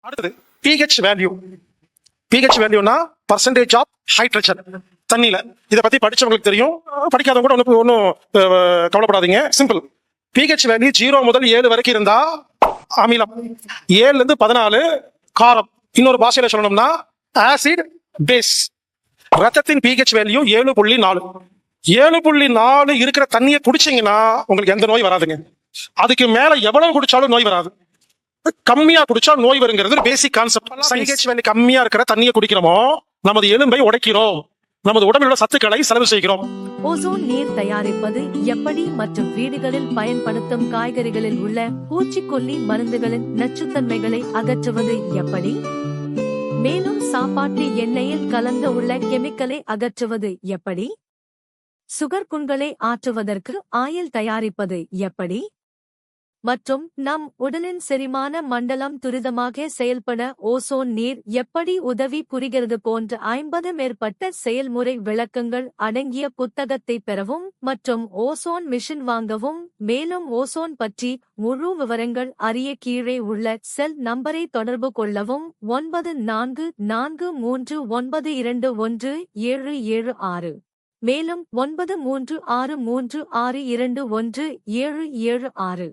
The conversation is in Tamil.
அடுத்தது pH வேல்யூ. pH வேல்யூனா பர்சன்டேஜ் ஆஃப் ஹைட்ரஜன் தண்ணியில. இதை பத்தி படிச்சவங்களுக்கு தெரியும், படிக்காதவங்க கூட ஒன்றும் கவலைப்படாதீங்க. சிம்பிள். pH வேல்யூ 0 முதல் 7 வரைக்கும் இருந்தா அமிலம், 7ல இருந்து 14 காரம். இன்னொரு பாஷையில சொல்லணும்னா ஆசிட் பேஸ். ரத்தத்தின் pH வேல்யூ 7.4. 7.4 இருக்கிற தண்ணியை குடிச்சீங்கன்னா உங்களுக்கு எந்த நோய் வராதுங்க. அதுக்கு மேல எவ்வளவு குடிச்சாலும் நோய் வராது. கம்மியா குடிச்சா நோய் வருங்கிறது பேசிக் கான்செப்ட். pH வேல்யூ கம்மியா இருக்கிற தண்ணியை குடிக்கிறோமோ நமது எலும்பை உடைக்கிறோம், நமது உடம்பில் உள்ள சத்துக்களை செலவு செய்கிறோம். ஓசோன் நீர் தயாரிப்பது எப்படி மற்றும் வீடுகளில் பயன்படுத்தும் காய்கறிகளில் உள்ள பூச்சிக்கொல்லி மருந்துகளின் நச்சுத்தன்மைகளை அகற்றுவது எப்படி? மேலும் சாப்பாட்டு எண்ணெயில் கலந்த உள்ள கெமிக்கலை அகற்றுவது எப்படி? சுகர் புண்களை ஆற்றுவதற்கு ஆயில் தயாரிப்பது எப்படி? மற்றும் நம் உடலின் செரிமான மண்டலம் துரிதமாக செயல்பட ஓசோன் நீர் எப்படி உதவி புரிகிறது போன்ற 50 மேற்பட்ட செயல்முறை விளக்கங்கள் அடங்கிய புத்தகத்தை பெறவும் மற்றும் ஓசோன் மிஷின் வாங்கவும். மேலும் ஓசோன் பற்றி முழு விவரங்கள் அறிய கீழே உள்ள செல் நம்பரை தொடர்பு கொள்ளவும். 9349217776. மேலும் 9363621776.